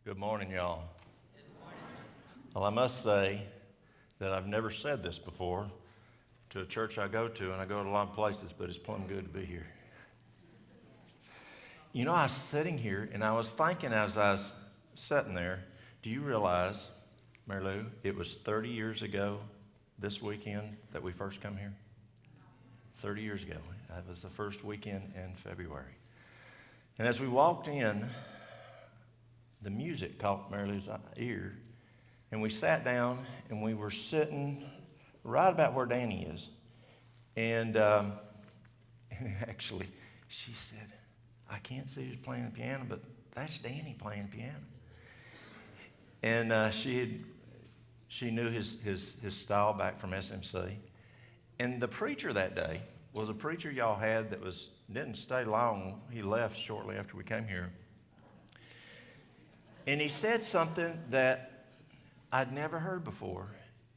Good morning, y'all. Well, I must say that I've never said this before to a church I go to, and I go to a lot of places, but it's plumb good to be here. You know, I was sitting here, and I was thinking as I was sitting there, do you realize, Mary Lou, it was 30 years ago this weekend that we first come here? 30 years ago. That was the first weekend in February. And as we walked in, the music caught Mary Lou's ear, and we sat down, and we were sitting right about where Danny is. And actually, she said, I can't see who's playing the piano, but that's Danny playing the piano. And she knew his style back from SMC. And the preacher that day was a preacher y'all had that didn't stay long. He left shortly after we came here. And he said something that I'd never heard before.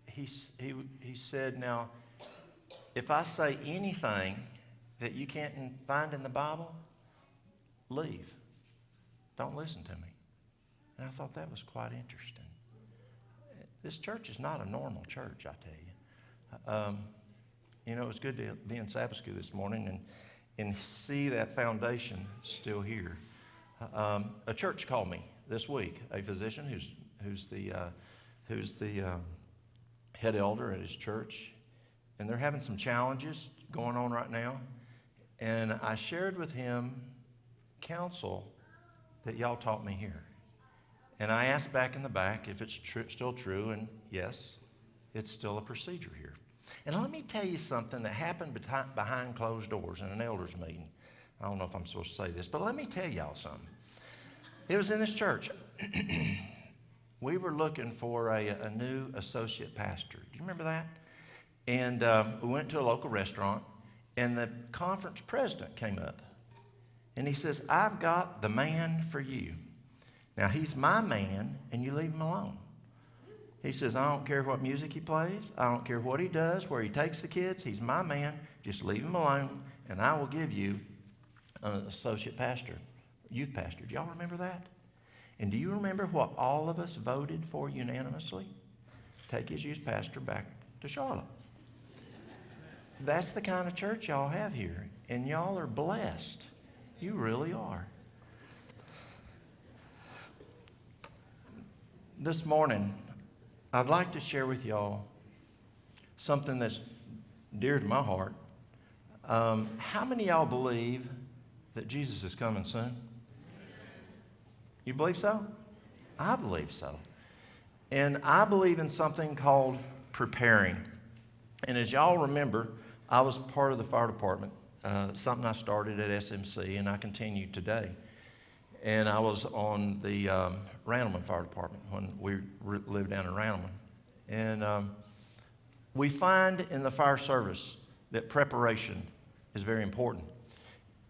He said, now, if I say anything that you can't find in the Bible, leave. Don't listen to me. And I thought that was quite interesting. This church is not a normal church, I tell you. You know, it was good to be in Sabbath school this morning and see that foundation still here. A church called me this week, a physician who's the head elder at his church, and they're having some challenges going on right now. And I shared with him counsel that y'all taught me here. And I asked back in the back if it's still true, and yes, it's still a procedure here. And let me tell you something that happened behind closed doors in an elders meeting. I don't know if I'm supposed to say this, but let me tell y'all something. It was in this church. We were looking for a new associate pastor. Do you remember that? And we went to a local restaurant, and the conference president came up. And he says, I've got the man for you. Now, he's my man, and you leave him alone. He says, I don't care what music he plays. I don't care what he does, where he takes the kids. He's my man. Just leave him alone, and I will give you an associate pastor, youth pastor. Do y'all remember that? And do you remember what all of us voted for unanimously? Take his youth pastor back to Charlotte. That's the kind of church y'all have here, and y'all are blessed. You really are. This morning, I'd like to share with y'all something that's dear to my heart. How many of y'all believe that Jesus is coming soon? You believe so? I believe so. And I believe in something called preparing. And as y'all remember, I was part of the fire department, something I started at SMC, and I continue today. And I was on the Randleman Fire Department when we lived down in Randleman. And we find in the fire service that preparation is very important.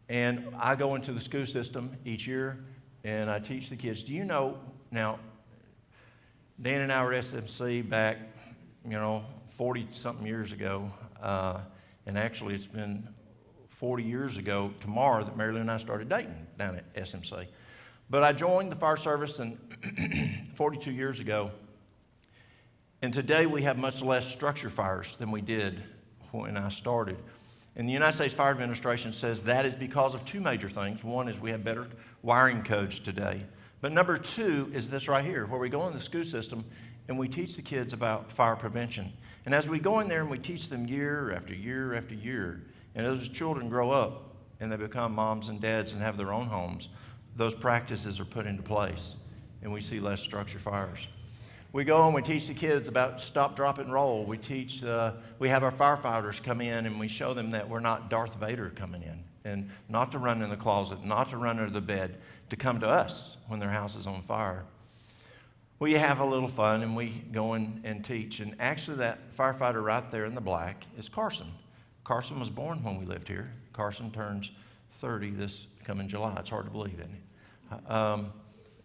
And I go into the school system each year, and I teach the kids. Do you know, now, Dan and I were at SMC back, 40-something years ago. And actually, it's been 40 years ago tomorrow that Mary Lou and I started dating down at SMC. But I joined the fire service 42 years ago. And today we have much less structure fires than we did when I started. And the United States Fire Administration says that is because of two major things. One is we have better wiring codes today. But number two is this right here, where we go in the school system and we teach the kids about fire prevention. And as we go in there and we teach them year after year after year, and as children grow up and they become moms and dads and have their own homes, those practices are put into place, and we see less structure fires. We go and we teach the kids about stop, drop, and roll. We have our firefighters come in, and we show them that we're not Darth Vader coming in, and not to run in the closet, not to run under the bed, to come to us when their house is on fire. We have a little fun, and we go in and teach. And actually, that firefighter right there in the black is Carson. Carson was born when we lived here. Carson turns 30 this coming July. It's hard to believe, isn't it?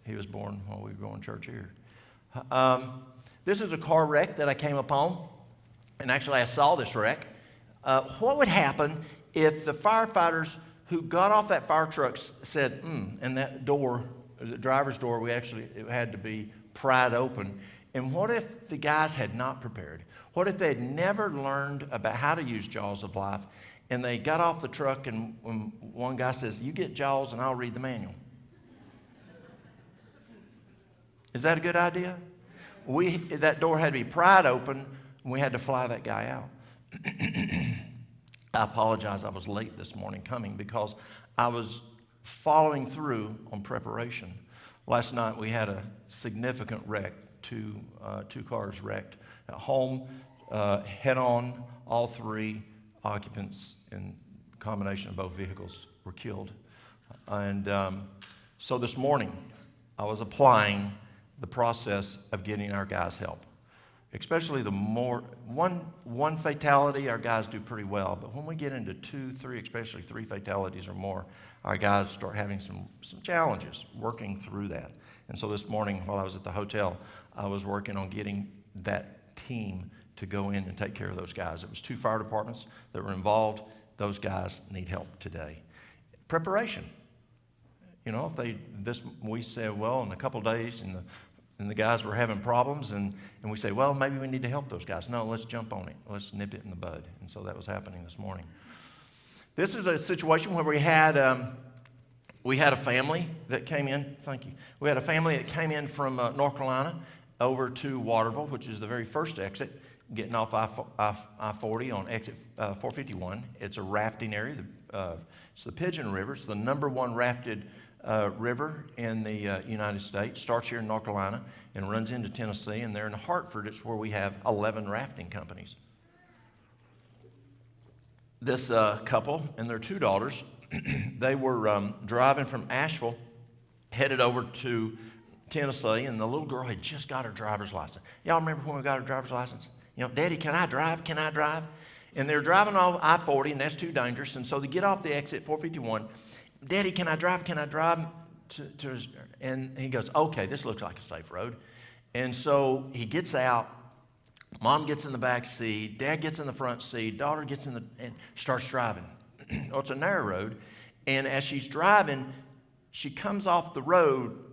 He was born while we were going to church here. This is a car wreck that I came upon, and actually I saw this wreck. What would happen if the firefighters who got off that fire truck said, and that door the driver's door, it had to be pried open. And what if the guys had not prepared? What if they had never learned about how to use Jaws of Life, and they got off the truck and when one guy says, "You get Jaws and I'll read the manual." Is that a good idea? That door had to be pried open, and we had to fly that guy out. I apologize, I was late this morning coming because I was following through on preparation. Last night we had a significant wreck. Two cars wrecked at home, head on. All three occupants in combination of both vehicles were killed. And so this morning I was applying the process of getting our guys help. Especially one fatality, our guys do pretty well. But when we get into 2, 3, especially 3 fatalities or more, our guys start having some challenges working through that. And so this morning while I was at the hotel, I was working on getting that team to go in and take care of those guys. It was 2 fire departments that were involved. Those guys need help today. Preparation. You know, we said, well, in a couple of days, and the guys were having problems, and we say, well, maybe we need to help those guys. No, let's jump on it. Let's nip it in the bud. And so that was happening this morning. This is a situation where we had a family that came in. Thank you. We had a family that came in from North Carolina over to Waterville, which is the very first exit, getting off I-40 on exit 451. It's a rafting area. It's the Pigeon River. It's the #1 rafted river in the United States. Starts here in North Carolina and runs into Tennessee. And there in Hartford, it's where we have 11 rafting companies. This couple and their 2 daughters, they were driving from Asheville, headed over to Tennessee, and the little girl had just got her driver's license. Y'all remember when we got her driver's license? You know, "Daddy, can I drive? Can I drive?" And they're driving off I-40, and that's too dangerous. And so they get off the exit 451. "Daddy, can I drive? Can I drive?" And he goes, "Okay, this looks like a safe road." And so he gets out. Mom gets in the back seat. Dad gets in the front seat. Daughter gets and starts driving. Oh, it's a narrow road. And as she's driving, she comes off the road,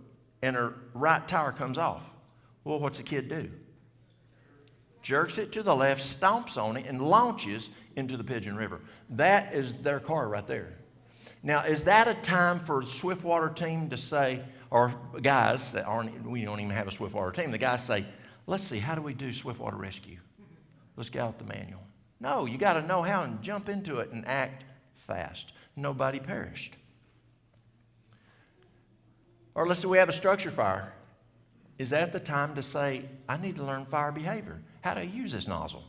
and her right tire comes off. Well, what's the kid do? Jerks it to the left, stomps on it, and launches into the Pigeon River. That is their car right there. Now, is that a time for the Swiftwater team to say, or guys that we don't even have a Swiftwater team, the guys say, "Let's see, how do we do Swiftwater rescue? Let's get out the manual." No, you got to know how and jump into it and act fast. Nobody perished. Or let's say we have a structure fire. Is that the time to say, "I need to learn fire behavior. How do I use this nozzle?"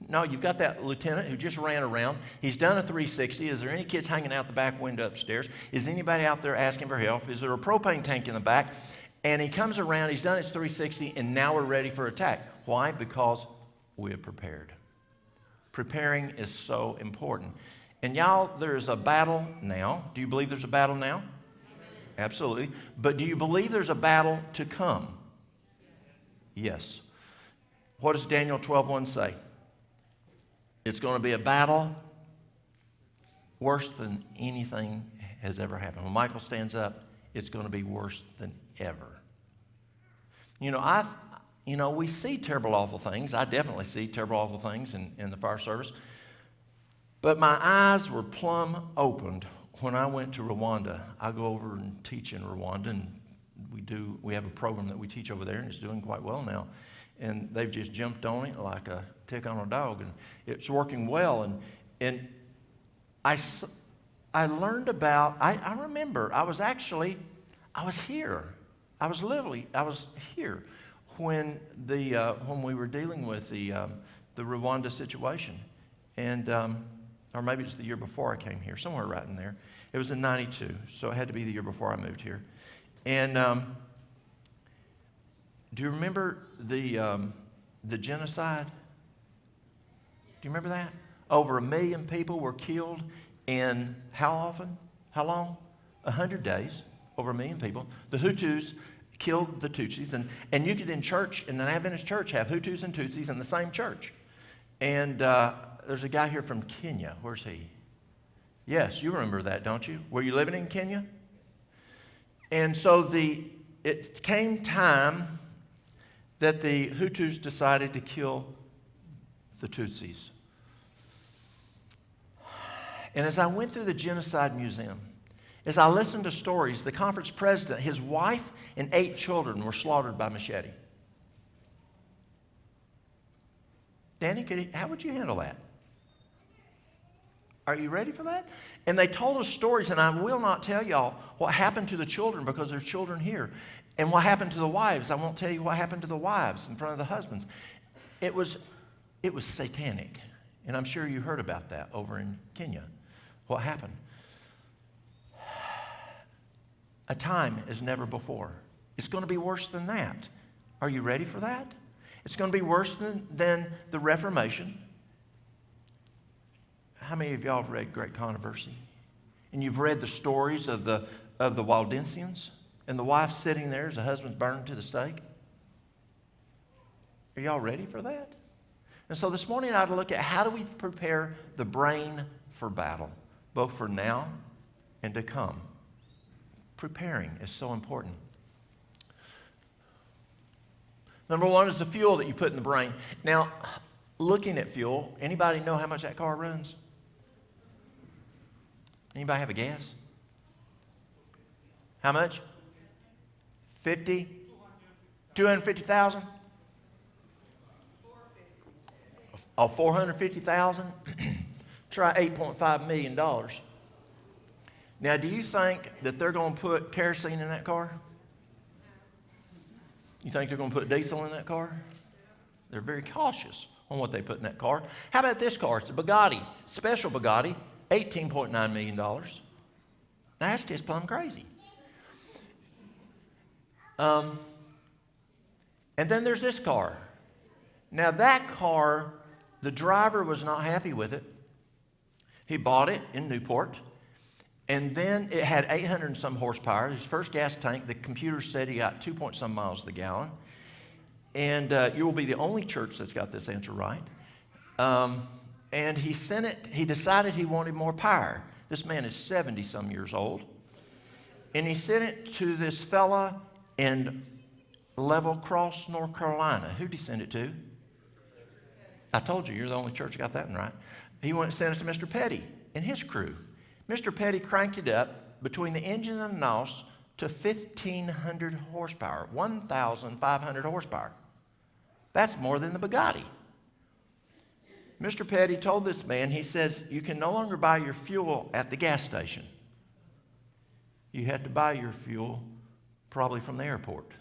No, you've got that lieutenant who just ran around. He's done a 360. Is there any kids hanging out the back window upstairs? Is anybody out there asking for help? Is there a propane tank in the back? And he comes around, he's done his 360, and now we're ready for attack. Why? Because we have prepared. Preparing is so important. And y'all, there's a battle now. Do you believe there's a battle now? Absolutely. But do you believe there's a battle to come? Yes. What does Daniel 12:1 say? It's going to be a battle worse than anything has ever happened. When Michael stands up, it's going to be worse than ever. You know, we see terrible, awful things. I definitely see terrible, awful things in the fire service. But my eyes were plumb opened when I went to Rwanda. I go over and teach in Rwanda, and we have a program that we teach over there, and it's doing quite well now. And they've just jumped on it like a tick on a dog, and it's working well. And I learned about, I remember, I was here. I was here when we were dealing with the Rwanda situation. And, or maybe it's the year before I came here, somewhere right in there. It was in 92, so it had to be the year before I moved here. And do you remember the genocide? Do you remember that? Over 1 million people were killed in how often? How long? 100 days. Over 1 million people. The Hutus killed the Tutsis, and you could in an Adventist church have Hutus and Tutsis in the same church. And there's a guy here from Kenya. Where's he? Yes, you remember that, don't you? Were you living in Kenya? And so it came time that the Hutus decided to kill the Tutsis. And as I went through the Genocide Museum, as I listened to stories, the conference president, his wife and 8 children were slaughtered by machete. Danny, how would you handle that? Are you ready for that? And they told us stories, and I will not tell y'all what happened to the children because there's children here. And what happened to the wives. I won't tell you what happened to the wives in front of the husbands. It was satanic. And I'm sure you heard about that over in Kenya. What happened? A time as never before. It's going to be worse than that. Are you ready for that? It's going to be worse than the Reformation. How many of y'all have read Great Controversy? And you've read the stories of the Waldensians and the wife sitting there as the husband's burned to the stake? Are y'all ready for that? And so this morning I'd look at how do we prepare the brain for battle, both for now and to come. Preparing is so important. Number one is the fuel that you put in the brain. Now, looking at fuel, anybody know how much that car runs? Anybody have a guess? How much? 50? 250,000? Oh, 450,000? Try $8.5 million. Now, do you think that they're going to put kerosene in that car? You think they're going to put diesel in that car? They're very cautious on what they put in that car. How about this car? It's a Bugatti, special Bugatti, $18.9 million. Now, that's just plumb crazy. And then there's this car. Now, that car, the driver was not happy with it. He bought it in Newport. And then it had 800 and some horsepower. His first gas tank, the computer said he got 2-point-some miles to the gallon. And you will be the only church that's got this answer right. And he decided he wanted more power. This man is 70-some years old. And he sent it to this fella in Level Cross, North Carolina. Who did he send it to? I told you, you're the only church that got that one right. He went and sent it to Mr. Petty and his crew. Mr. Petty cranked it up between the engine and the NOS to 1,500 horsepower, 1,500 horsepower. That's more than the Bugatti. Mr. Petty told this man, he says, you can no longer buy your fuel at the gas station. You have to buy your fuel probably from the airport.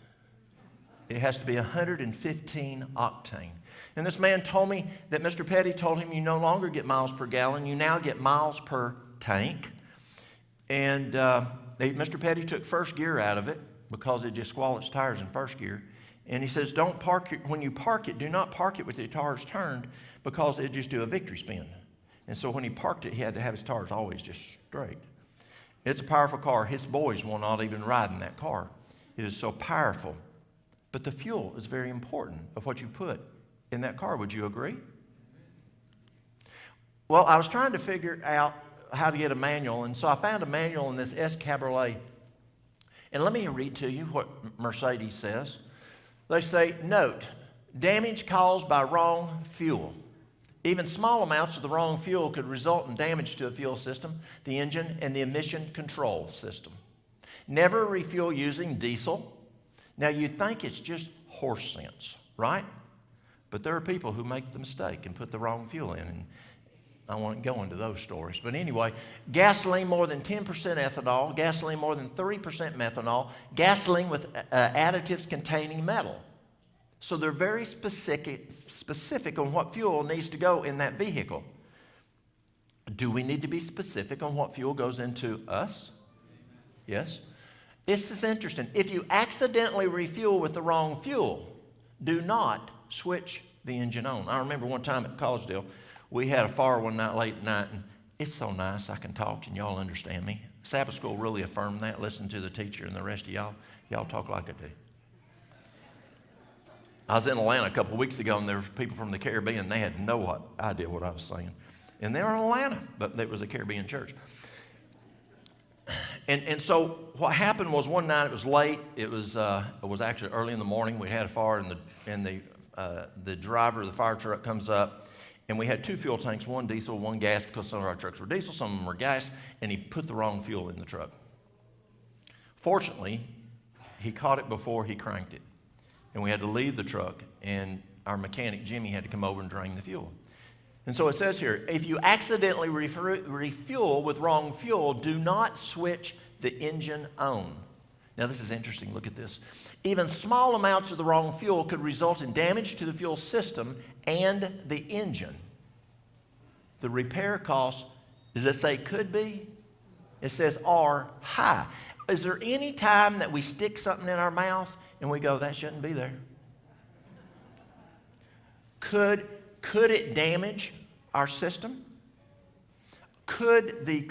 It has to be 115 octane. And this man told me that Mr. Petty told him you no longer get miles per gallon, you now get miles per tank. And Mr. Petty took first gear out of it because it just squallets tires in first gear. And he says, don't park it, when you park it, do not park it with the tires turned because it just do a victory spin. And so when he parked it, he had to have his tires always just straight. It's a powerful car. His boys will not even ride in that car. It is so powerful. But the fuel is very important of what you put in that car. Would you agree? Well, I was trying to figure out how to get a manual, and so I found a manual in this S Cabriolet. And let me read to you what Mercedes says. They say, note, damage caused by wrong fuel. Even small amounts of the wrong fuel could result in damage to a fuel system, the engine, and the emission control system. Never refuel using diesel. Now, you'd think it's just horse sense, right? But there are people who make the mistake and put the wrong fuel in, and I won't go into those stories. But anyway, gasoline more than 10% ethanol, gasoline more than 3% methanol, gasoline with additives containing metal. So they're very specific on what fuel needs to go in that vehicle. Do we need to be specific on what fuel goes into us? Yes. This is interesting. If you accidentally refuel with the wrong fuel, do not switch the engine on. I remember one time at Collegedale, we had a fire one night late at night, and it's so nice I can talk and y'all understand me. Sabbath school really affirmed that. Listen to the teacher and the rest of y'all talk like I do. I was in Atlanta a couple of weeks ago, and there were people from the Caribbean. They had no idea what I was saying. And they were in Atlanta, but it was a Caribbean church. And so what happened was one night, it was late. It was actually early in the morning. We had a fire, and the driver of the fire truck comes up, and we had 2 fuel tanks, one diesel, one gas, because some of our trucks were diesel, some of them were gas, and he put the wrong fuel in the truck. Fortunately, he caught it before he cranked it, and we had to leave the truck, and our mechanic, Jimmy, had to come over and drain the fuel. And so it says here, if you accidentally refuel with wrong fuel, do not switch the engine on. Now this is interesting, look at this. Even small amounts of the wrong fuel could result in damage to the fuel system and the engine. The repair cost, does it say could be? It says are high. Is there any time that we stick something in our mouth and we go, that shouldn't be there? Could it damage our system? Could the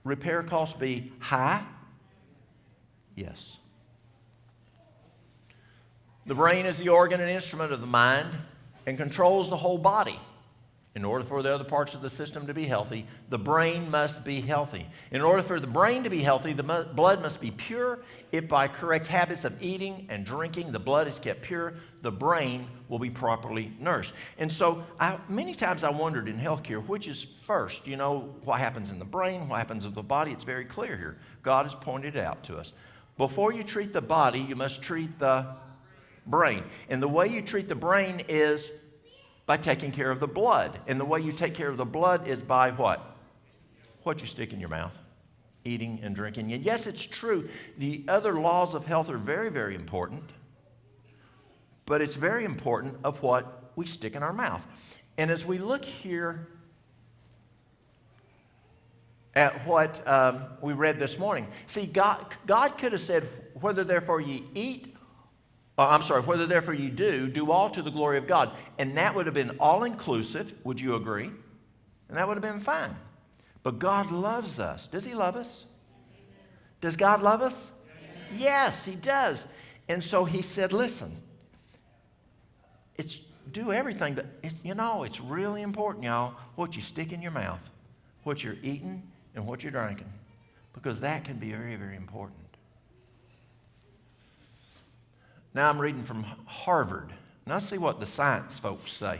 repair cost be high? Yes. The brain is the organ and instrument of the mind and controls the whole body. In order for the other parts of the system to be healthy, the brain must be healthy. In order for the brain to be healthy, the blood must be pure. If by correct habits of eating and drinking, the blood is kept pure, the brain will be properly nourished. And so many times I wondered in healthcare, which is first? You know, what happens in the brain, what happens in the body? It's very clear here. God has pointed it out to us. Before you treat the body, you must treat the brain. And the way you treat the brain is by taking care of the blood. And the way you take care of the blood is by what? What you stick in your mouth. Eating and drinking. And yes, it's true. The other laws of health are very, very important. But it's very important of what we stick in our mouth. And as we look here at what we read this morning, see, God could have said, whether therefore you do all to the glory of God. And that would have been all-inclusive, would you agree? And that would have been fine. But God loves us. Does He love us? Does God love us? Yes, He does. And so He said, listen, do everything, but it's really important, y'all, what you stick in your mouth, what you're eating and what you're drinking, because that can be very, very important. Now I'm reading from Harvard. Now let's see what the science folks say.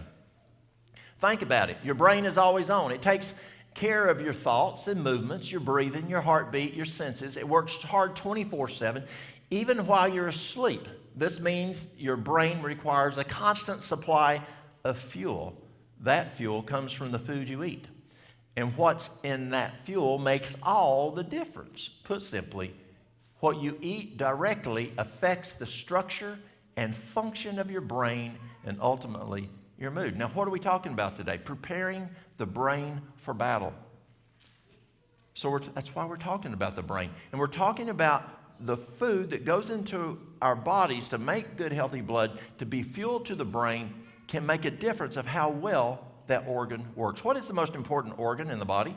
Think about it. Your brain is always on. It takes care of your thoughts and movements, your breathing, your heartbeat, your senses. It works hard 24/7, even while you're asleep. This means your brain requires a constant supply of fuel. That fuel comes from the food you eat. And what's in that fuel makes all the difference. Put simply, what you eat directly affects the structure and function of your brain and ultimately your mood. Now, what are we talking about today? Preparing the brain for battle. So that's why we're talking about the brain. And we're talking about the food that goes into our bodies to make good, healthy blood, to be fuel to the brain, can make a difference of how well that organ works. What is the most important organ in the body?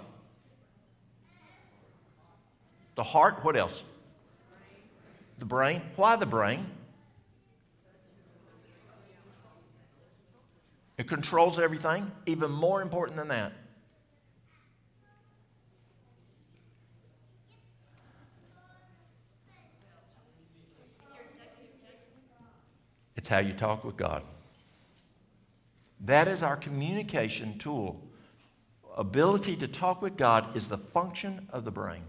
The heart. What else? The brain. Why the brain? It controls everything. Even more important than that, it's how you talk with God. That is our communication tool. Ability to talk with God is the function of the brain.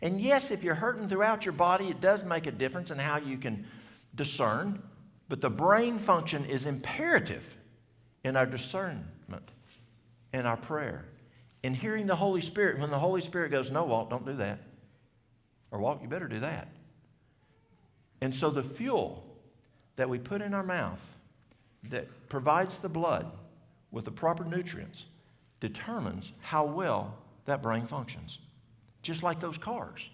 And yes, if you're hurting throughout your body, it does make a difference in how you can discern. But the brain function is imperative in our discernment, in our prayer, in hearing the Holy Spirit. When the Holy Spirit goes, no, Walt, don't do that. Or Walt, you better do that. And so the fuel that we put in our mouth that provides the blood with the proper nutrients determines how well that brain functions. Just like those cars.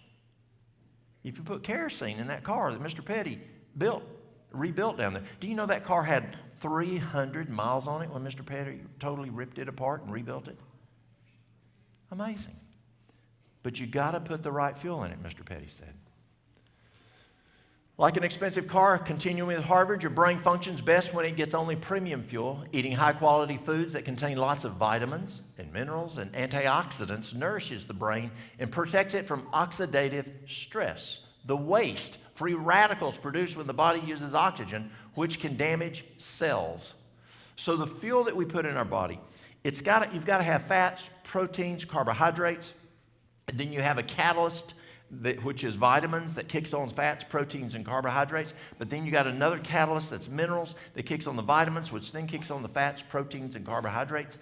If you put kerosene in that car that Mr. Petty rebuilt down there, do you know that car had 300 miles on it when Mr. Petty totally ripped it apart and rebuilt it? Amazing. But you got to put the right fuel in it, Mr. Petty said. Like an expensive car, continuing with Harvard, your brain functions best when it gets only premium fuel. Eating high-quality foods that contain lots of vitamins and minerals and antioxidants nourishes the brain and protects it from oxidative stress, the waste, free radicals produced when the body uses oxygen, which can damage cells. So the fuel that we put in our body, you've got to have fats, proteins, carbohydrates, and then you have a catalyst, which is vitamins, that kicks on fats, proteins, and carbohydrates. But then you got another catalyst that's minerals that kicks on the vitamins, which then kicks on the fats, proteins, and carbohydrates.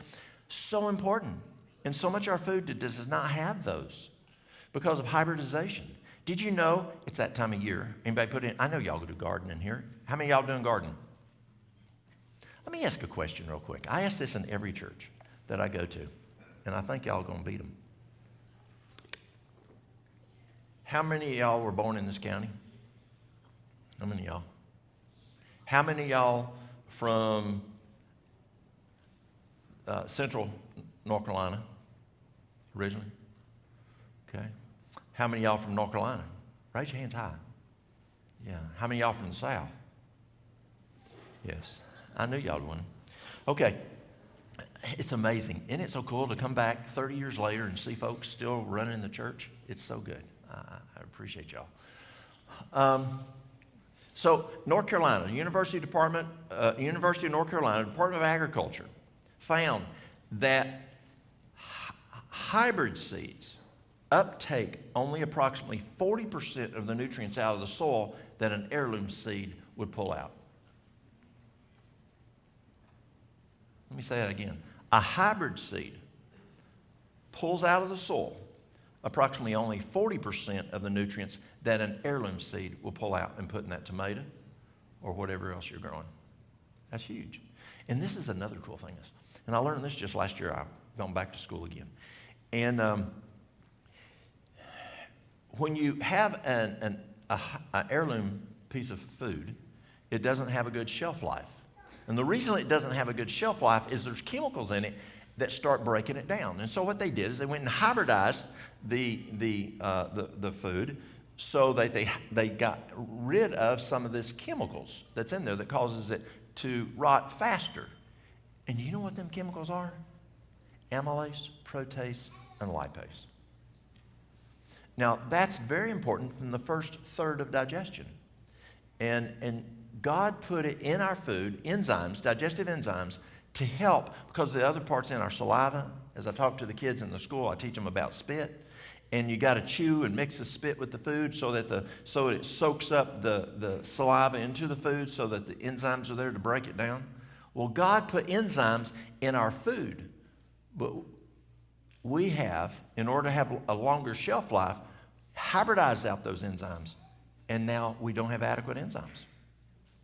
So important. And so much of our food does not have those because of hybridization. Did you know it's that time of year? Anybody put in? I know y'all do gardening here. How many of y'all doing gardening? Let me ask a question real quick. I ask this in every church that I go to, and I think y'all are going to beat them. How many of y'all were born in this county? How many of y'all? How many of y'all from central North Carolina originally? Okay. How many of y'all from North Carolina? Raise your hands high. Yeah. How many of y'all from the South? Yes. I knew y'all would. Okay. It's amazing. Isn't it so cool to come back 30 years later and see folks still running the church? It's so good. I appreciate y'all. So North Carolina, University of North Carolina, Department of Agriculture found that hybrid seeds uptake only approximately 40% of the nutrients out of the soil that an heirloom seed would pull out. Let me say that again. A hybrid seed pulls out of the soil approximately only 40% of the nutrients that an heirloom seed will pull out and put in that tomato or whatever else you're growing. That's huge. And this is another cool thing. And I learned this just last year. I've gone back to school again. And when you have an heirloom piece of food, it doesn't have a good shelf life. And the reason it doesn't have a good shelf life is there's chemicals in it that start breaking it down. And so what they did is they went and hybridized the food so that they got rid of some of this chemicals that's in there that causes it to rot faster. And you know what them chemicals are? Amylase, protease, and lipase. Now, that's very important from the first third of digestion. And God put it in our food, enzymes, digestive enzymes, to help, because the other parts in our saliva, as I talk to the kids in the school, I teach them about spit. And you got to chew and mix the spit with the food so it soaks up the saliva into the food so that the enzymes are there to break it down. Well, God put enzymes in our food, but we have, in order to have a longer shelf life, hybridized out those enzymes, and now we don't have adequate enzymes.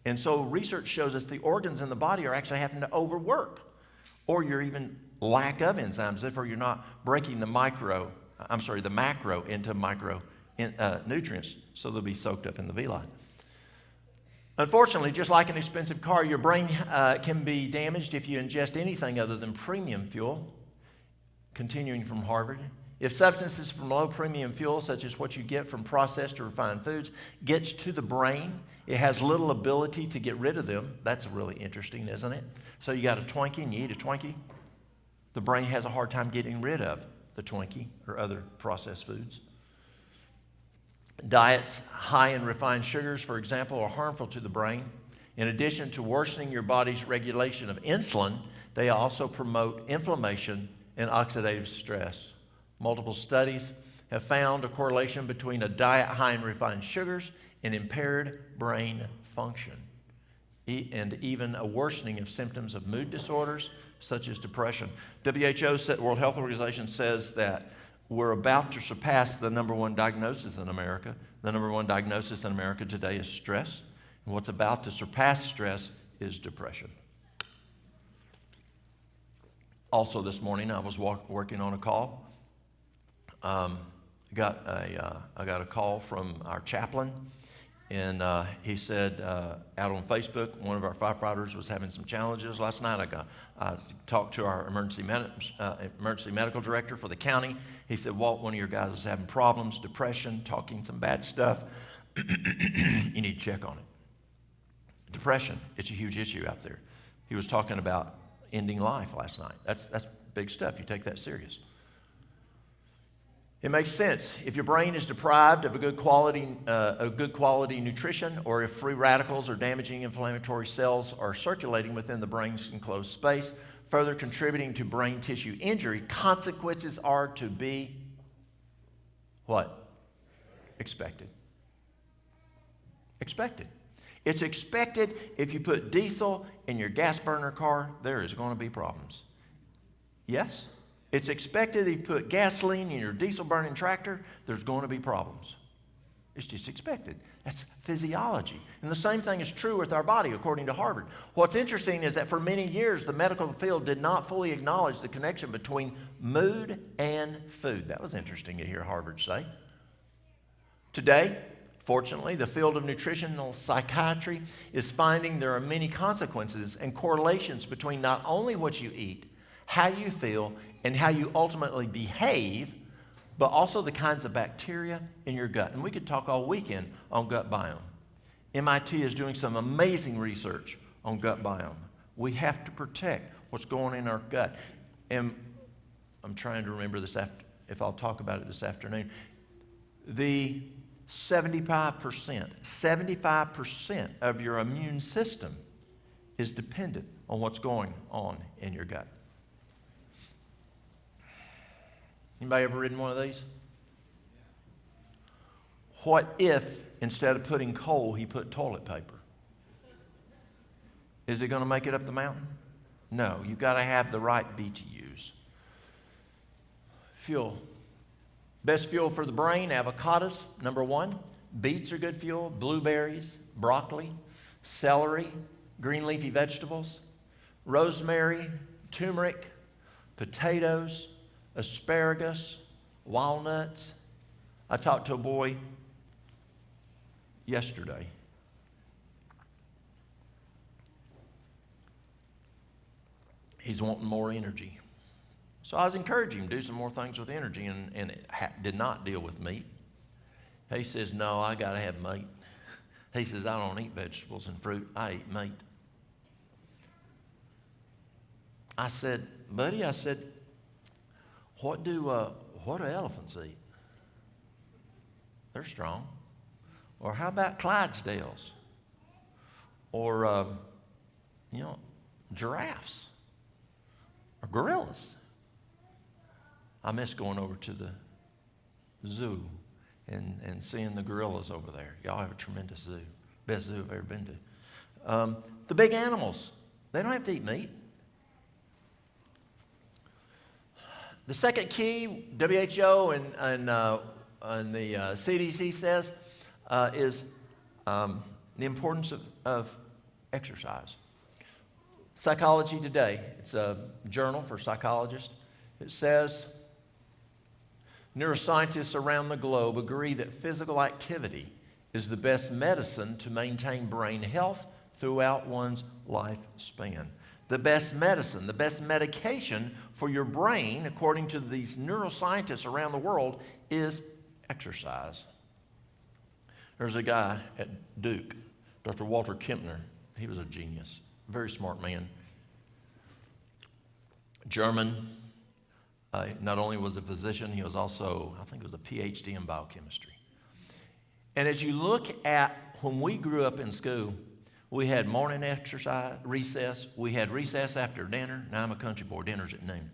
And so research shows us the organs in the body are actually having to overwork, or you're even lack of enzymes, therefore you're not breaking the macro into micro nutrients, so they'll be soaked up in the villi. Unfortunately, just like an expensive car, your brain can be damaged if you ingest anything other than premium fuel. Continuing from Harvard, if substances from low premium fuel, such as what you get from processed or refined foods, gets to the brain, it has little ability to get rid of them. That's really interesting, isn't it? So you got a Twinkie and you eat a Twinkie. The brain has a hard time getting rid of the Twinkie or other processed foods. Diets high in refined sugars, for example, are harmful to the brain. In addition to worsening your body's regulation of insulin, they also promote inflammation and oxidative stress. Multiple studies have found a correlation between a diet high in refined sugars and impaired brain function, and even a worsening of symptoms of mood disorders such as depression. WHO, World Health Organization, says that we're about to surpass the number one diagnosis in America. The number one diagnosis in America today is stress, and what's about to surpass stress is depression. Also this morning, I was working on a call. I got a call from our chaplain, and he said out on Facebook, one of our firefighters was having some challenges last night. I talked to our emergency medical director for the county. He said, Walt, one of your guys is having problems, depression, talking some bad stuff. You need to check on it. Depression, it's a huge issue out there. He was talking about ending life last night. That's big stuff. You take that serious. It makes sense. If your brain is deprived of a good quality nutrition, or if free radicals or damaging inflammatory cells are circulating within the brain's enclosed space, further contributing to brain tissue injury, consequences are to be what? Expected. Expected. It's expected if you put diesel in your gas burner car, there is going to be problems. Yes? It's expected that if you put gasoline in your diesel burning tractor, there's going to be problems. It's just expected. That's physiology. And the same thing is true with our body, according to Harvard. What's interesting is that for many years, the medical field did not fully acknowledge the connection between mood and food. That was interesting to hear Harvard say. Today, fortunately, the field of nutritional psychiatry is finding there are many consequences and correlations between not only what you eat, how you feel, and how you ultimately behave, but also the kinds of bacteria in your gut. And we could talk all weekend on gut biome. MIT is doing some amazing research on gut biome. We have to protect what's going in our gut. And I'm trying to remember this if I'll talk about it this afternoon. The 75% of your immune system is dependent on what's going on in your gut. Anybody ever ridden one of these? What if, instead of putting coal, he put toilet paper? Is it going to make it up the mountain? No, you've got to have the right beet to use. Fuel. Best fuel for the brain, avocados, number one. Beets are good fuel, blueberries, broccoli, celery, green leafy vegetables, rosemary, turmeric, potatoes, asparagus, walnuts. I talked to a boy yesterday. He's wanting more energy. So I was encouraging him to do some more things with energy, and it did not deal with meat. He says, no, I got to have meat. He says, I don't eat vegetables and fruit. I eat meat. I said, buddy, what do elephants eat? They're strong. Or how about Clydesdales? Or, giraffes? Or gorillas? I miss going over to the zoo and seeing the gorillas over there. Y'all have a tremendous zoo. Best zoo I've ever been to. The big animals, they don't have to eat meat. The second key, WHO and the CDC says, is the importance of exercise. Psychology Today, it's a journal for psychologists. It says, neuroscientists around the globe agree that physical activity is the best medicine to maintain brain health throughout one's lifespan. The best medicine, the best medication for your brain, according to these neuroscientists around the world, is exercise. There's a guy at Duke, Dr. Walter Kempner. He was a genius, very smart man. German. Not only was a physician, he was also, I think it was a PhD in biochemistry. And as you look at when we grew up in school, we had morning exercise, recess. We had recess after dinner. Now I'm a country boy, dinner's at noon.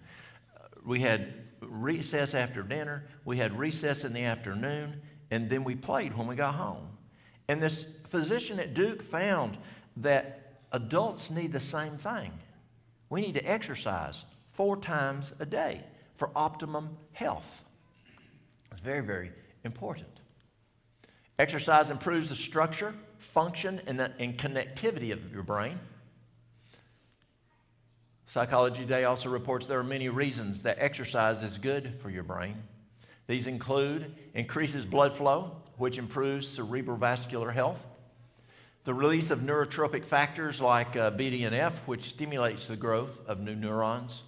We had recess after dinner. We had recess in the afternoon. And then we played when we got home. And this physician at Duke found that adults need the same thing. We need to exercise 4 times a day for optimum health. It's very, very important. Exercise improves the structure, function, and connectivity of your brain. Psychology Today also reports there are many reasons that exercise is good for your brain. These include increases blood flow, which improves cerebrovascular health, the release of neurotropic factors like BDNF, which stimulates the growth of new neurons,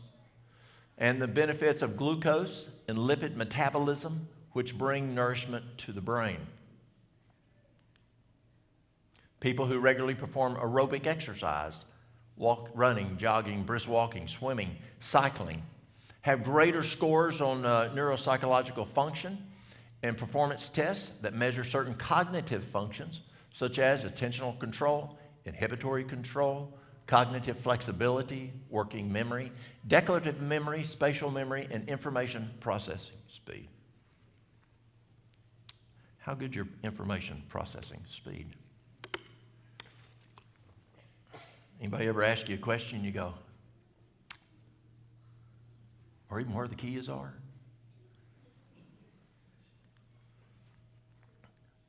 and the benefits of glucose and lipid metabolism, which bring nourishment to the brain. People who regularly perform aerobic exercise, running, jogging, brisk walking, swimming, cycling, have greater scores on neuropsychological function and performance tests that measure certain cognitive functions, such as attentional control, inhibitory control, cognitive flexibility, working memory, declarative memory, spatial memory, and information processing speed. How good's your information processing speed? Anybody ever ask you a question, you go, or even where the keys are?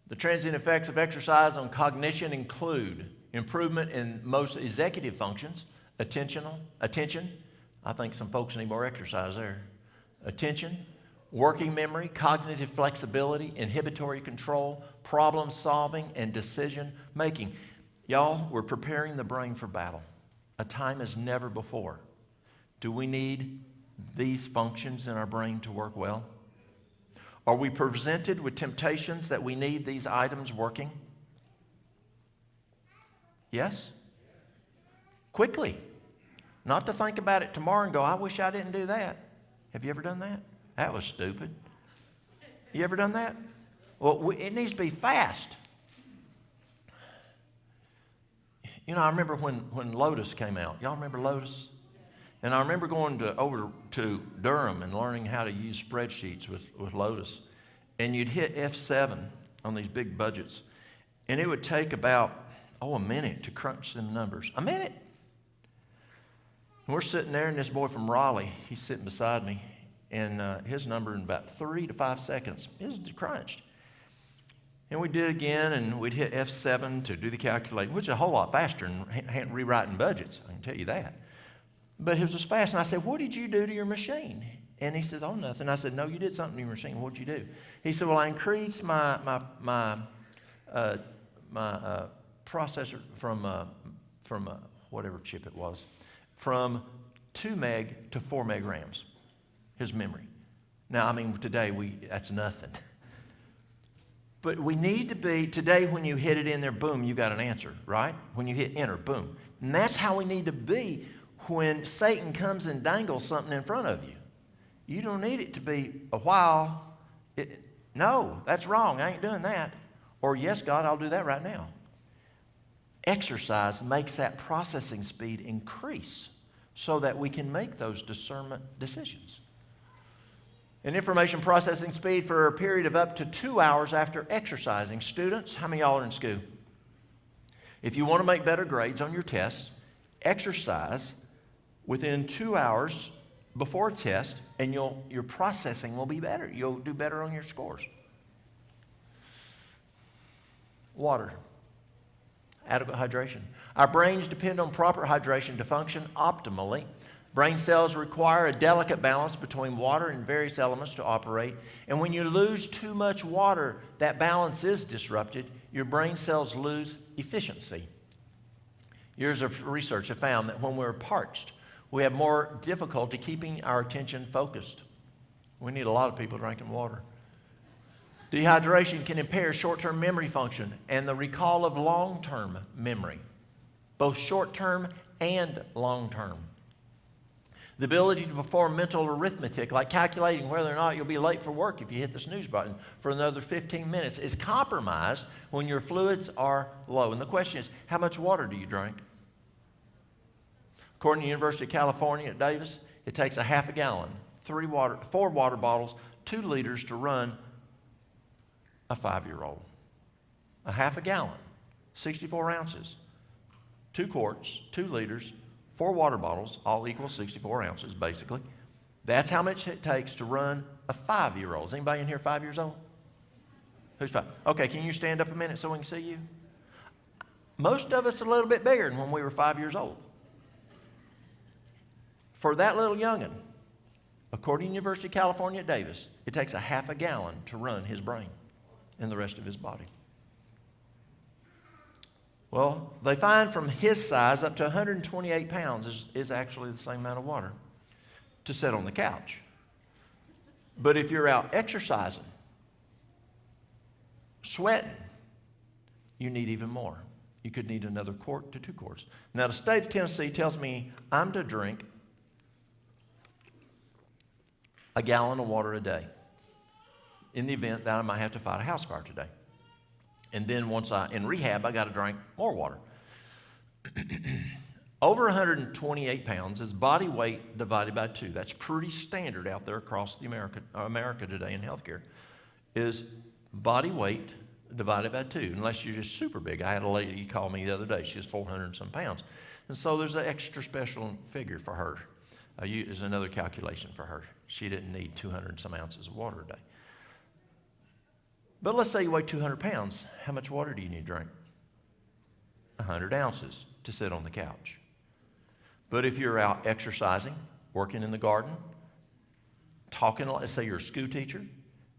The transient effects of exercise on cognition include improvement in most executive functions, attention. I think some folks need more exercise there. Attention, working memory, cognitive flexibility, inhibitory control, problem solving, and decision making. Y'all, we're preparing the brain for battle, a time as never before. Do we need these functions in our brain to work well? Are we presented with temptations that we need these items working? Yes? Quickly. Not to think about it tomorrow and go, I wish I didn't do that. Have you ever done that? That was stupid. You ever done that? Well, it needs to be fast. You know, I remember when Lotus came out. Y'all remember Lotus? And I remember going over to Durham and learning how to use spreadsheets with Lotus. And you'd hit F7 on these big budgets. And it would take about, a minute to crunch them numbers. A minute. And we're sitting there, and this boy from Raleigh, he's sitting beside me. And his number in about 3 to 5 seconds is crunched. And we did it again, and we'd hit F7 to do the calculation, which is a whole lot faster than rewriting budgets, I can tell you that. But it was just fast. And I said, what did you do to your machine? And he says, nothing. I said, no, you did something to your machine. What did you do? He said, well, I increased my processor from whatever chip it was, from 2 meg to 4 meg RAMs, his memory. Now, I mean, today, that's nothing. But we need to be, today when you hit it in there, boom, you got an answer, right? When you hit enter, boom. And that's how we need to be when Satan comes and dangles something in front of you. You don't need it to be a while. No, that's wrong. I ain't doing that. Or, yes, God, I'll do that right now. Exercise makes that processing speed increase so that we can make those discernment decisions. An information processing speed for a period of up to 2 hours after exercising. Students, how many of y'all are in school? If you want to make better grades on your tests, exercise within 2 hours before a test, and your processing will be better. You'll do better on your scores. Water. Adequate hydration. Our brains depend on proper hydration to function optimally. Brain cells require a delicate balance between water and various elements to operate. And when you lose too much water, that balance is disrupted. Your brain cells lose efficiency. Years of research have found that when we're parched, we have more difficulty keeping our attention focused. We need a lot of people drinking water. Dehydration can impair short-term memory function and the recall of long-term memory, both short-term and long-term. The ability to perform mental arithmetic, like calculating whether or not you'll be late for work if you hit the snooze button for another 15 minutes, is compromised when your fluids are low. And the question is, how much water do you drink? According to the University of California at Davis, it takes a half a gallon, 4 water bottles, 2 liters to run a 5-year-old. A half a gallon, 64 ounces, 2 quarts, 2 liters, 4 water bottles, all equal 64 ounces, basically. That's how much it takes to run a 5-year-old. Is anybody in here 5 years old? Who's 5? Okay, can you stand up a minute so we can see you? Most of us are a little bit bigger than when we were 5 years old. For that little young'un, according to the University of California at Davis, it takes a half a gallon to run his brain and the rest of his body. Well, they find from his size up to 128 pounds is actually the same amount of water to sit on the couch. But if you're out exercising, sweating, you need even more. you could need another quart to 2 quarts. Now, the state of Tennessee tells me I'm to drink a gallon of water a day in the event that I might have to fight a house fire today. And then once in rehab, I got to drink more water. Over 128 pounds is body weight divided by 2. That's pretty standard out there across the America today in healthcare, is body weight divided by 2, unless you're just super big. I had a lady call me the other day. She was 400 and some pounds. And so there's an extra special figure for her. There's another calculation for her. She didn't need 200 and some ounces of water a day. But let's say you weigh 200 pounds. How much water do you need to drink? 100 ounces to sit on the couch. But if you're out exercising, working in the garden, talking, let's say you're a school teacher,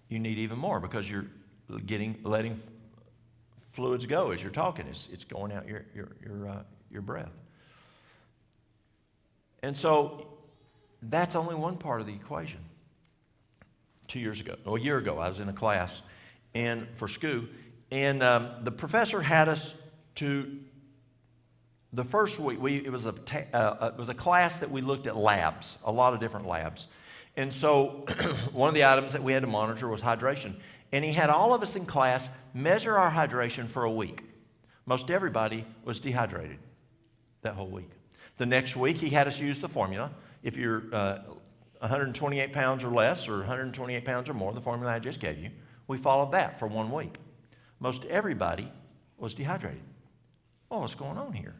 you need even more because you're letting fluids go as you're talking. It's going out your breath. And so that's only one part of the equation. A year ago, I was in a class and for school, and the professor had us to. The first week, it was a class that we looked at labs, a lot of different labs. And so one of the items that we had to monitor was hydration. And he had all of us in class measure our hydration for a week. Most everybody was dehydrated that whole week. The next week, he had us use the formula. If you're 128 pounds or less or 128 pounds or more, the formula I just gave you, we followed that for 1 week. Most everybody was dehydrated. Well, what's going on here?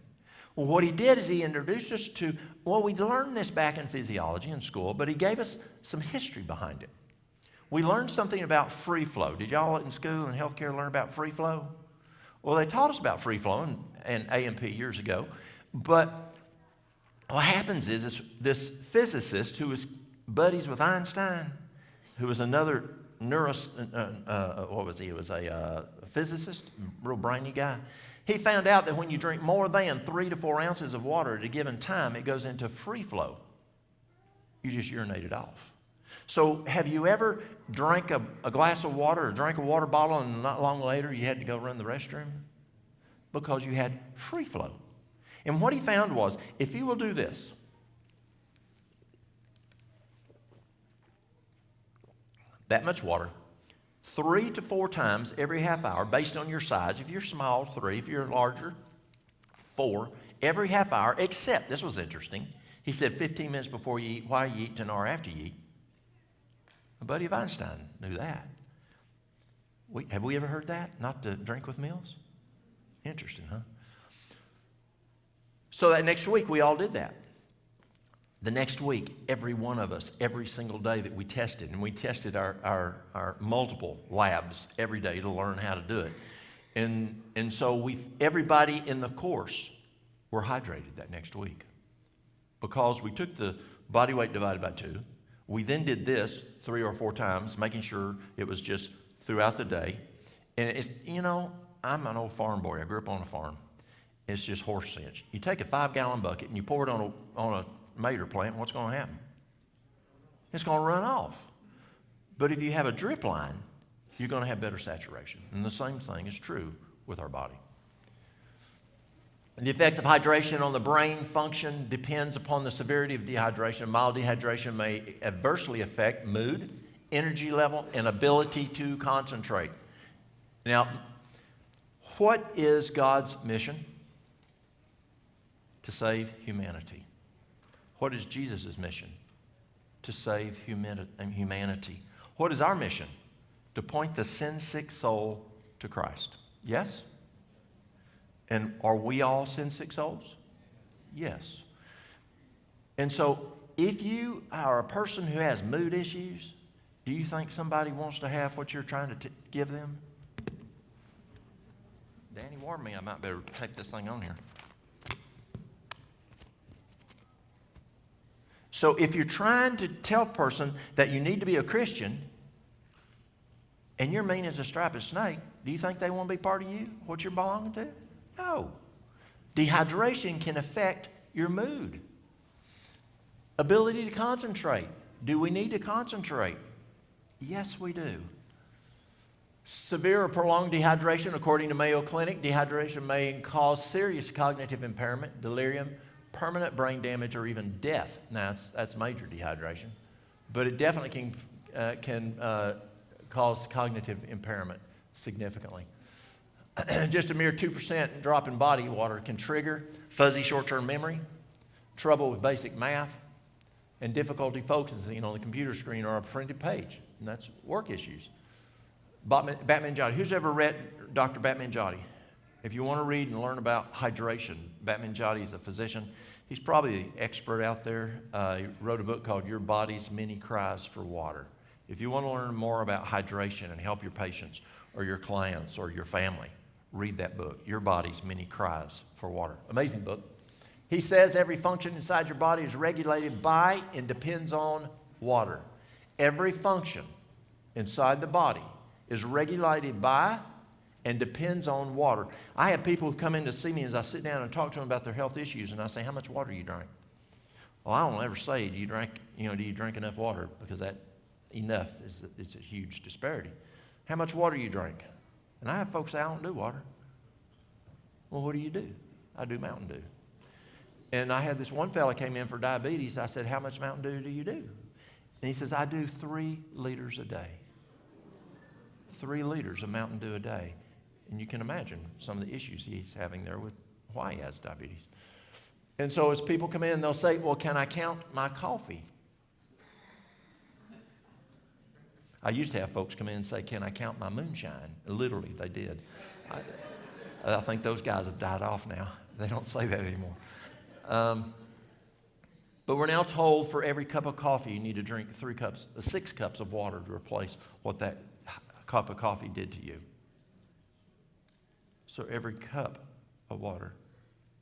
Well, what he did is he introduced us to, we learned this back in physiology in school, but he gave us some history behind it. We learned something about free flow. Did y'all in school and healthcare learn about free flow? Well, they taught us about free flow in A&P years ago, but what happens is this physicist who was buddies with Einstein, who was another He was a physicist, real brainy guy. He found out that when you drink more than 3 to 4 ounces of water at a given time, it goes into free flow. You just urinate it off. So have you ever drank a glass of water or drank a water bottle and not long later you had to go run the restroom? Because you had free flow. And what he found was, if you will do this, that much water, 3 to 4 times every half hour based on your size. If you're small, 3. If you're larger, 4. Every half hour, except, this was interesting, he said 15 minutes before you eat, while you eat, an hour after you eat. A buddy of Einstein knew that. Have we ever heard that? Not to drink with meals? Interesting, huh? So that next week, we all did that. The next week, every one of us, every single day that we tested, and we tested our multiple labs every day to learn how to do it. And so everybody in the course were hydrated that next week because we took the body weight divided by 2. We then did this 3 or 4 times, making sure it was just throughout the day. And it's, I'm an old farm boy. I grew up on a farm. It's just horse sense. You take a 5-gallon bucket and you pour it on a mater plant, what's going to happen? It's going to run off. But if you have a drip line, you're going to have better saturation. And the same thing is true with our body. The effects of hydration on the brain function depends upon the severity of dehydration. Mild dehydration may adversely affect mood, energy level, and ability to concentrate. Now, what is God's mission? To save humanity. What is Jesus' mission? To save humanity. What is our mission? To point the sin-sick soul to Christ. Yes? And are we all sin-sick souls? Yes. And so, if you are a person who has mood issues, do you think somebody wants to have what you're trying to give them? Danny warned me I might better take this thing on here. So if you're trying to tell a person that you need to be a Christian and you're mean as a striped snake, do you think they want to be part of you, what you're belonging to? No. Dehydration can affect your mood. Ability to concentrate. Do we need to concentrate? Yes, we do. Severe or prolonged dehydration, according to Mayo Clinic, dehydration may cause serious cognitive impairment, delirium, permanent brain damage, or even death. Now, that's major dehydration. But it definitely can cause cognitive impairment significantly. Just a mere 2% drop in body water can trigger fuzzy short-term memory, trouble with basic math, and difficulty focusing on the computer screen or a printed page. And that's work issues. Batmangiati. Who's ever read Dr. Batmangiati? If you want to read and learn about hydration, Batmangiati is a physician. He's probably the expert out there. He wrote a book called Your Body's Many Cries for Water. If you want to learn more about hydration and help your patients or your clients or your family, read that book, Your Body's Many Cries for Water. Amazing book. He says every function inside your body is regulated by and depends on water. Every function inside the body is regulated by and depends on water. I have people who come in to see me as I sit down and talk to them about their health issues, and I say, how much water do you drink? Well, I don't ever say, do you drink enough water? Because that enough is a huge disparity. How much water do you drink? And I have folks say, I don't do water. Well, what do? I do Mountain Dew. And I had this one fella came in for diabetes. I said, how much Mountain Dew do you do? And he says, I do 3 liters a day. 3 liters of Mountain Dew a day. And you can imagine some of the issues he's having there with why he has diabetes. And so as people come in, they'll say, well, can I count my coffee? I used to have folks come in and say, can I count my moonshine? Literally, they did. I think those guys have died off now. They don't say that anymore. But we're now told for every cup of coffee, you need to drink 6 cups of water to replace what that cup of coffee did to you. So every cup of water,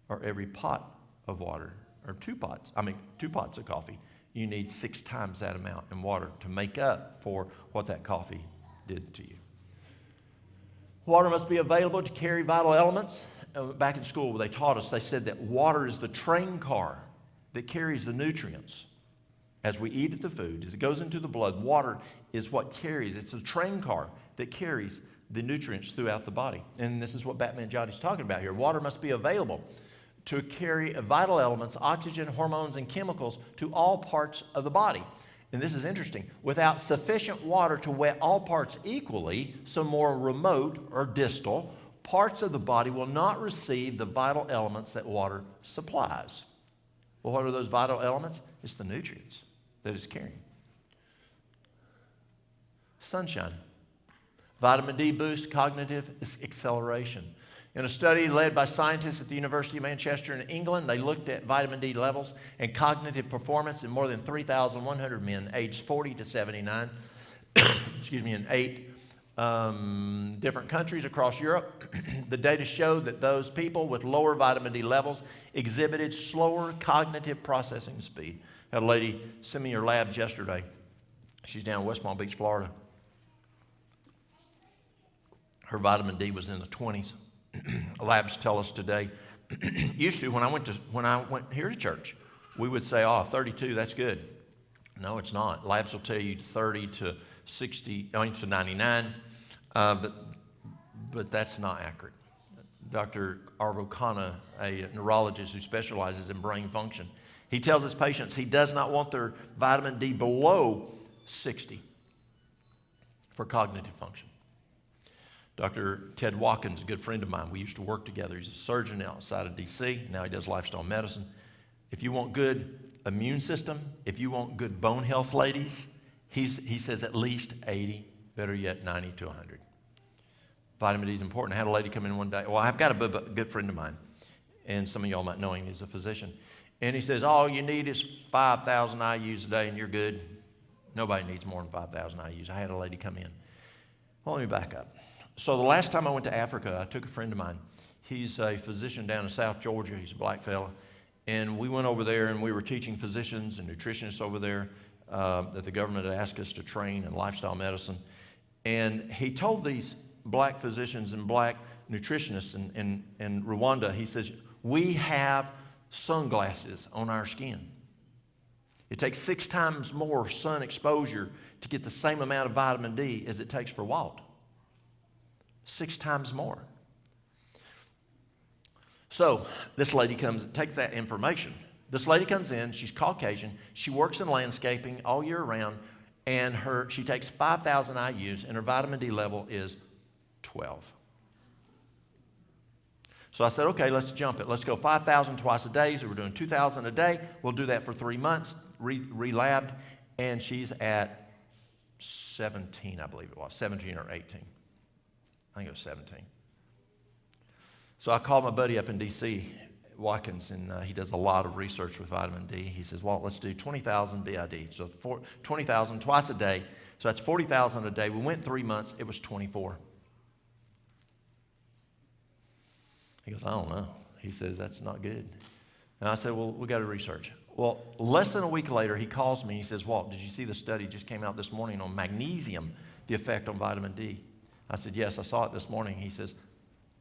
or every pot of water, or 2 pots of coffee, you need 6 times that amount in water to make up for what that coffee did to you. Water must be available to carry vital elements. Back in school, they taught us, they said that water is the train car that carries the nutrients. As we eat the food, as it goes into the blood, water is what carries. It's the train car that carries the nutrients throughout the body. And this is what Batmangiati is talking about here. Water must be available to carry vital elements, oxygen, hormones, and chemicals to all parts of the body. And this is interesting. Without sufficient water to wet all parts equally, some more remote or distal parts of the body will not receive the vital elements that water supplies. Well, what are those vital elements? It's the nutrients that it's carrying. Sunshine. Vitamin D boosts cognitive acceleration. In a study led by scientists at the University of Manchester in England, they looked at vitamin D levels and cognitive performance in more than 3,100 men aged 40 to 79, in 8 different countries across Europe. The data showed that those people with lower vitamin D levels exhibited slower cognitive processing speed. I had a lady send me her labs yesterday. She's down in West Palm Beach, Florida. Her vitamin D was in the 20s. Labs tell us today. Used to, when I went here to church, we would say, 32, that's good. No, it's not. Labs will tell you 30 to 60, to 99, but that's not accurate. Dr. Arvo Khanna, a neurologist who specializes in brain function, he tells his patients he does not want their vitamin D below 60 for cognitive function. Dr. Ted Watkins, a good friend of mine, we used to work together. He's a surgeon outside of D.C. Now he does lifestyle medicine. If you want good immune system, if you want good bone health, ladies, he says at least 80, better yet 90 to 100. Vitamin D is important. I had a lady come in one day. Well, I've got a good friend of mine, and some of y'all might know him. He's a physician. And he says, all you need is 5,000 IUs a day, and you're good. Nobody needs more than 5,000 IUs. I had a lady come in. Well, let me back up. So the last time I went to Africa, I took a friend of mine. He's a physician down in South Georgia. He's a black fella. And we went over there, and we were teaching physicians and nutritionists over there that the government had asked us to train in lifestyle medicine. And he told these black physicians and black nutritionists in Rwanda, he says, we have sunglasses on our skin. It takes 6 times more sun exposure to get the same amount of vitamin D as it takes for Walt. 6 times more. So this lady takes that information. This lady comes in, she's Caucasian, she works in landscaping all year round, and she takes 5,000 IUs, and her vitamin D level is 12. So I said, okay, let's jump it. Let's go 5,000 twice a day. So we're doing 2,000 a day. We'll do that for 3 months, relabbed, and she's at 17, I believe it was, 17 or 18. I think it was 17. So I called my buddy up in D.C., Watkins, and he does a lot of research with vitamin D. He says, Walt, let's do 20,000 BID. So 20,000 twice a day. So that's 40,000 a day. We went 3 months. It was 24. He goes, I don't know. He says, that's not good. And I said, well, we got to research. Well, less than a week later, he calls me. He says, Walt, did you see the study just came out this morning on magnesium, the effect on vitamin D? I said, yes, I saw it this morning. He says,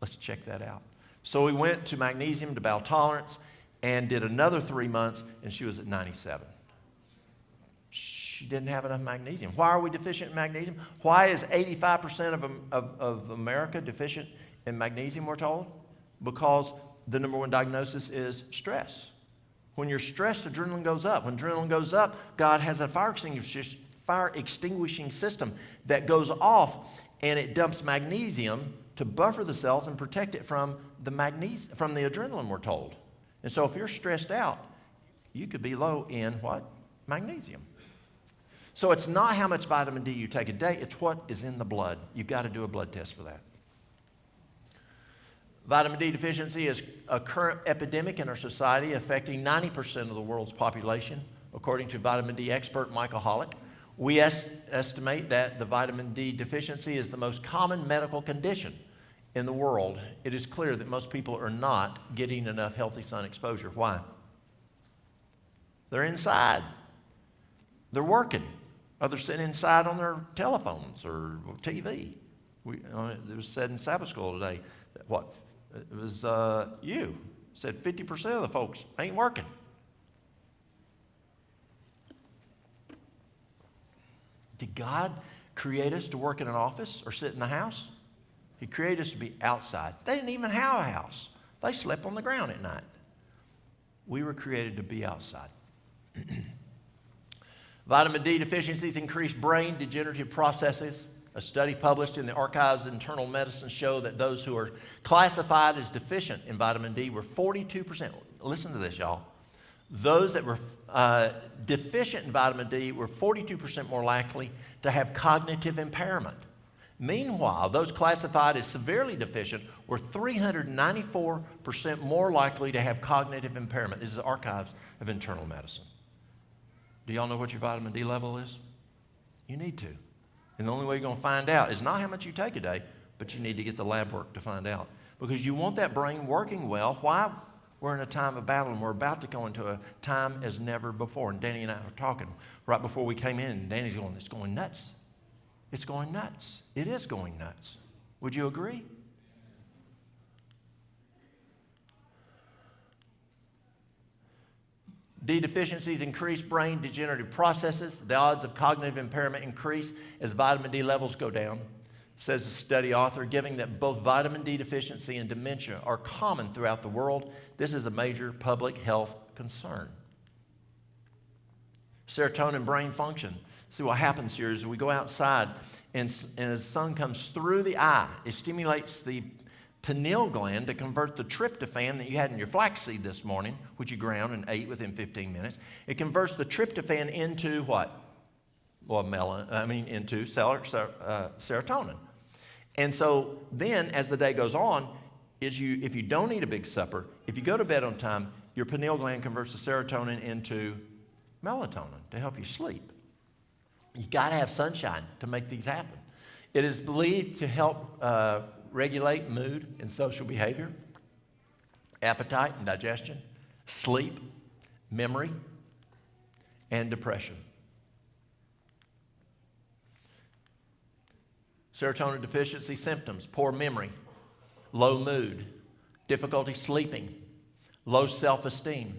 let's check that out. So we went to magnesium, to bowel tolerance, and did another 3 months, and she was at 97. She didn't have enough magnesium. Why are we deficient in magnesium? Why is 85% of America deficient in magnesium, we're told? Because the number one diagnosis is stress. When you're stressed, adrenaline goes up. When adrenaline goes up, God has a fire extinguishing system that goes off, and it dumps magnesium to buffer the cells and protect it from the adrenaline, we're told. And so if you're stressed out, you could be low in what? Magnesium. So it's not how much vitamin D you take a day, it's what is in the blood. You've got to do a blood test for that. Vitamin D deficiency is a current epidemic in our society, affecting 90% of the world's population, according to vitamin D expert Michael Hollick. We estimate that the vitamin D deficiency is the most common medical condition in the world. It is clear that most people are not getting enough healthy sun exposure. Why? They're inside. They're working. Or they're sitting inside on their telephones or TV. It was said in Sabbath school today that it was said 50% of the folks ain't working. Did God create us to work in an office or sit in the house? He created us to be outside. They didn't even have a house. They slept on the ground at night. We were created to be outside. Vitamin D deficiencies increase brain degenerative processes. A study published in the Archives of Internal Medicine showed that those who are classified as deficient in vitamin D were 42%. Listen to this, y'all. Those that were deficient in vitamin D were 42% more likely to have cognitive impairment. Meanwhile, those classified as severely deficient were 394% more likely to have cognitive impairment. This is the Archives of Internal Medicine. Do y'all know what your vitamin D level is? You need to. And the only way you're going to find out is not how much you take a day, but you need to get the lab work to find out. Because you want that brain working well. Why? We're in a time of battle, and we're about to go into a time as never before. And Danny and I were talking right before we came in, and Danny's going, it's going nuts. It's going nuts. It is going nuts. Would you agree? D deficiencies increase brain degenerative processes. The odds of cognitive impairment increase as vitamin D levels go down, says the study author, given that both vitamin D deficiency and dementia are common throughout the world. This is a major public health concern. Serotonin brain function. See what happens here is we go outside and as the sun comes through the eye, it stimulates the pineal gland to convert the tryptophan that you had in your flaxseed this morning, which you ground and ate within 15 minutes. It converts the tryptophan into what? Well, into serotonin. And so then, as the day goes on, if you don't eat a big supper, if you go to bed on time, your pineal gland converts the serotonin into melatonin to help you sleep. You got to have sunshine to make these happen. It is believed to help regulate mood and social behavior, appetite and digestion, sleep, memory, and depression. Serotonin deficiency symptoms: poor memory, low mood, difficulty sleeping, low self-esteem,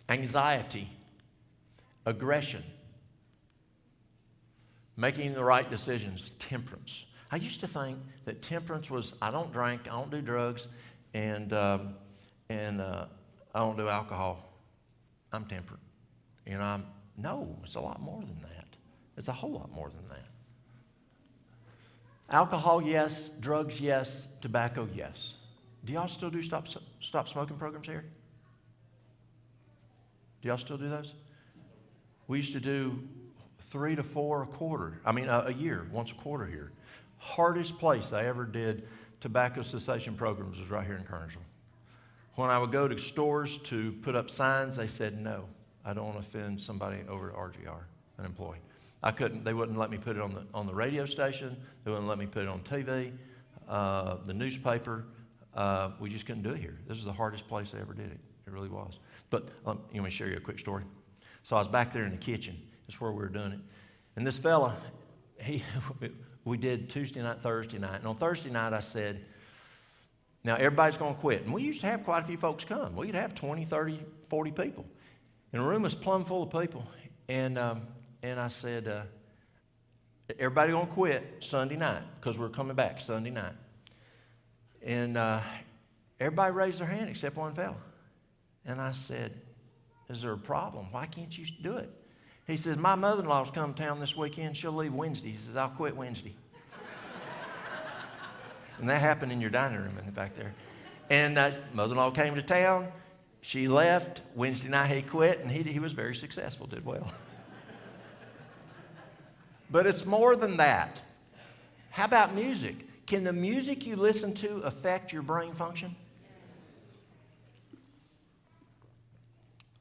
anxiety, aggression, making the right decisions, temperance, I used to think that temperance was, I don't drink, I don't do drugs, and I don't do alcohol. I'm temperate. You know, no, it's a lot more than that. It's a whole lot more than that. Alcohol, yes. Drugs, yes. Tobacco, yes. Do y'all still do stop smoking programs here? Do y'all still do those? We used to do 3 to 4 a year, once a quarter here. Hardest place I ever did tobacco cessation programs was right here in Kernersville. When I would go to stores to put up signs, they said, no, I don't want to offend somebody over at RGR, an employee. They wouldn't let me put it on the radio station. They wouldn't let me put it on TV, the newspaper. We just couldn't do it here. This is the hardest place I ever did it. It really was. But let me share you a quick story. So I was back there in the kitchen. That's where we were doing it. And this fella, we did Tuesday night, Thursday night. And on Thursday night, I said, now everybody's going to quit. And we used to have quite a few folks come. We'd have 20, 30, 40 people. And the room was plumb full of people. And I said, everybody going to quit Sunday night because we're coming back Sunday night. And everybody raised their hand except one fella. And I said, is there a problem? Why can't you do it? He says, my mother-in-law's come to town this weekend. She'll leave Wednesday. He says, I'll quit Wednesday. And that happened in your dining room in the back there. And mother-in-law came to town. She left. Wednesday night he quit, and he was very successful, did well. But it's more than that. How about music? Can the music you listen to affect your brain function?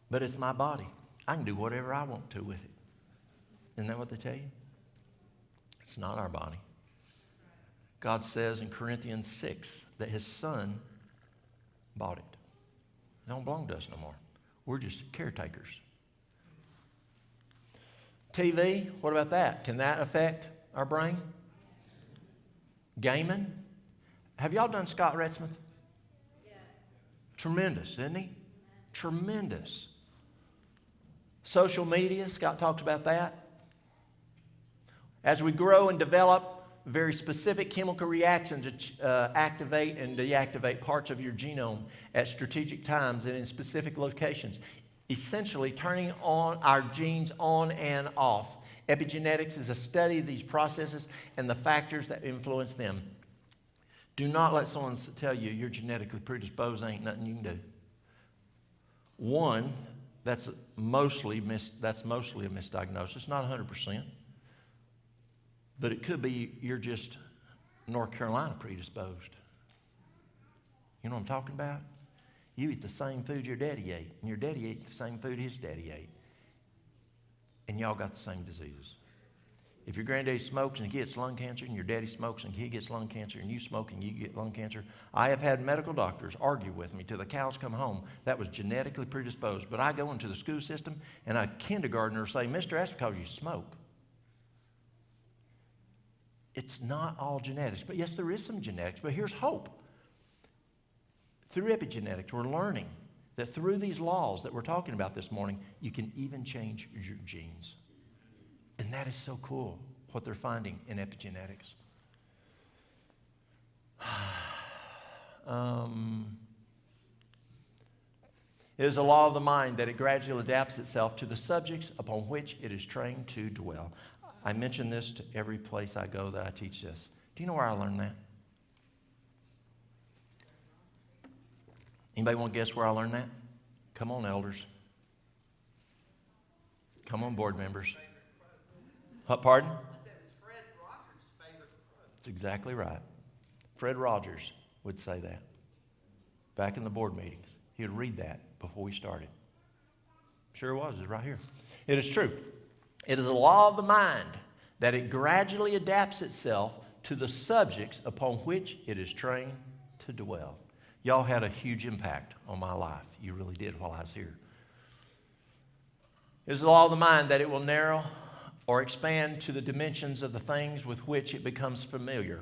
But it's my body. I can do whatever I want to with it. Isn't that what they tell you? It's not our body. God says in Corinthians 6 that his son bought it. It don't belong to us no more. We're just caretakers. TV, what about that? Can that affect our brain? Gaming? Have y'all done Scott Retzmith? Yes. Tremendous, isn't he? Tremendous. Social media, Scott talks about that. As we grow and develop, very specific chemical reactions activate and deactivate parts of your genome at strategic times and in specific locations, essentially turning on our genes on and off. Epigenetics is a study of these processes and the factors that influence them. Do not let someone tell you you're genetically predisposed, ain't nothing you can do. One, that's mostly a misdiagnosis, not 100%. But it could be you're just North Carolina predisposed. You know what I'm talking about? You eat the same food your daddy ate, and your daddy ate the same food his daddy ate. And y'all got the same diseases. If your granddaddy smokes and he gets lung cancer, and your daddy smokes and he gets lung cancer, and you smoke and you get lung cancer, I have had medical doctors argue with me till the cows come home. That was genetically predisposed. But I go into the school system, and a kindergartner say, Mister, that's because you smoke. It's not all genetics. But yes, there is some genetics, but here's hope. Through epigenetics, we're learning that through these laws that we're talking about this morning, you can even change your genes. And that is so cool, what they're finding in epigenetics. It is a law of the mind that it gradually adapts itself to the subjects upon which it is trained to dwell. I mention this to every place I go that I teach this. Do you know where I learned that? Anybody want to guess where I learned that? Come on, elders. Come on, board members. Pardon? I said it's Fred Rogers' favorite quote. That's exactly right. Fred Rogers would say that. Back in the board meetings. He would read that before we started. Sure was. It's right here. It is true. It is a law of the mind that it gradually adapts itself to the subjects upon which it is trained to dwell. Y'all had a huge impact on my life. You really did while I was here. It is the law of the mind that it will narrow or expand to the dimensions of the things with which it becomes familiar.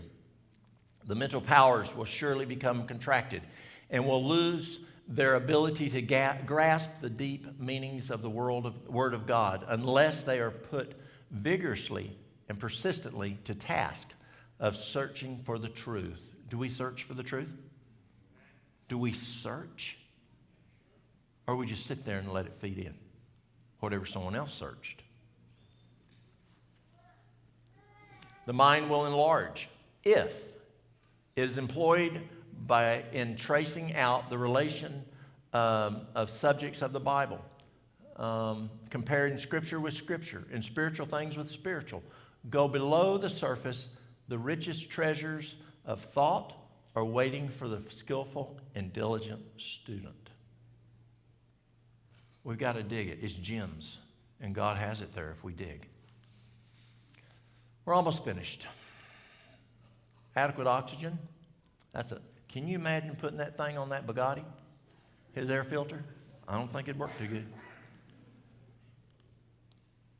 The mental powers will surely become contracted and will lose their ability to grasp the deep meanings of the Word of God unless they are put vigorously and persistently to task of searching for the truth. Do we search for the truth? Do we search? Or we just sit there and let it feed in? Whatever someone else searched. The mind will enlarge if it is employed in tracing out the relation of subjects of the Bible, comparing Scripture with Scripture, and spiritual things with spiritual. Go below the surface. The richest treasures of thought are waiting for the skillful and diligent student. We've got to dig it. It's gems, and God has it there if we dig. We're almost finished. Adequate oxygen. Can you imagine putting that thing on that Bugatti? His air filter? I don't think it'd work too good.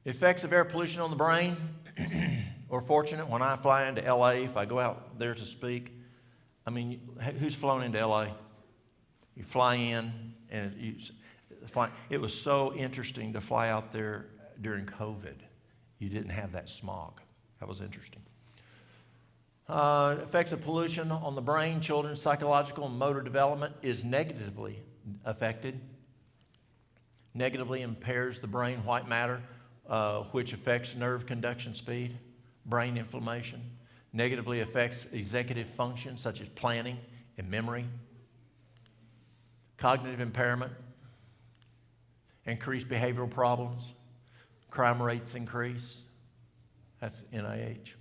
Effects of air pollution on the brain. We're fortunate when I fly into LA, if I go out there to speak. I mean, who's flown into LA? You fly in, and it was so interesting to fly out there during COVID. You didn't have that smog. That was interesting. Effects of pollution on the brain, children's psychological and motor development is negatively affected. Negatively impairs the brain white matter, which affects nerve conduction speed, brain inflammation. Negatively affects executive functions such as planning and memory. Cognitive impairment. Increased behavioral problems. Crime rates increase. That's NIH.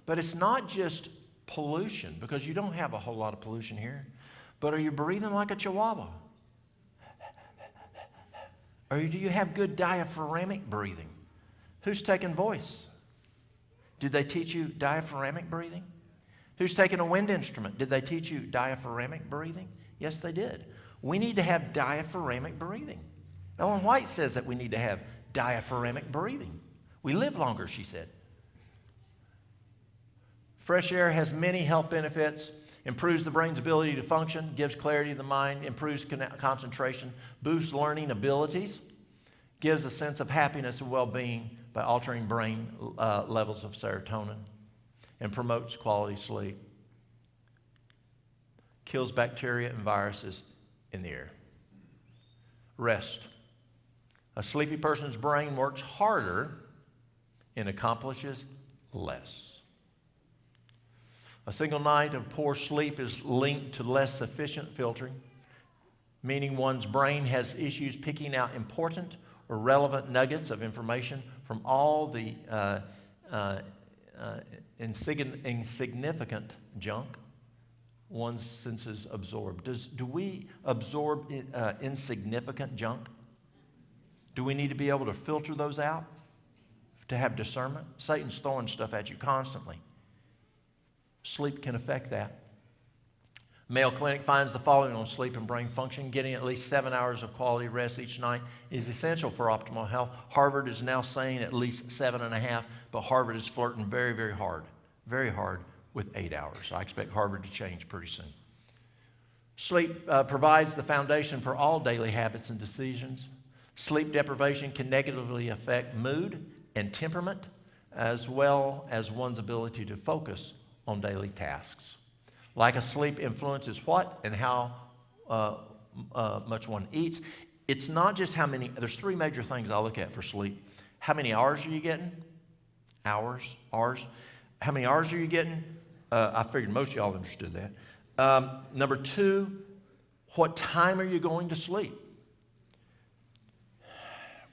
But it's not just pollution, because you don't have a whole lot of pollution here. But are you breathing like a chihuahua? Or do you have good diaphragmatic breathing? Who's taking voice? Did they teach you diaphragmatic breathing? Who's taking a wind instrument? Did they teach you diaphragmatic breathing? Yes, they did. We need to have diaphragmatic breathing. Ellen White says that we need to have diaphragmatic breathing. We live longer, she said. Fresh air has many health benefits, improves the brain's ability to function, gives clarity to the mind, improves concentration, boosts learning abilities, gives a sense of happiness and well-being by altering brain levels of serotonin, and promotes quality sleep. Kills bacteria and viruses in the air. Rest. A sleepy person's brain works harder and accomplishes less. A single night of poor sleep is linked to less sufficient filtering, meaning one's brain has issues picking out important or relevant nuggets of information from all the insignificant junk one's senses absorb. Do we absorb insignificant junk? Do we need to be able to filter those out to have discernment? Satan's throwing stuff at you constantly. Sleep can affect that. Mayo Clinic finds the following on sleep and brain function. Getting at least 7 hours of quality rest each night is essential for optimal health. Harvard is now saying at least 7.5, but Harvard is flirting very, very hard with 8 hours. I expect Harvard to change pretty soon. Sleep provides the foundation for all daily habits and decisions. Sleep deprivation can negatively affect mood and temperament, as well as one's ability to focus on daily tasks. Lack of sleep influences what and how much one eats. It's not just how many, there's three major things I look at for sleep. How many hours are you getting? Hours. How many hours are you getting? I figured most of y'all understood that. Number two, what time are you going to sleep?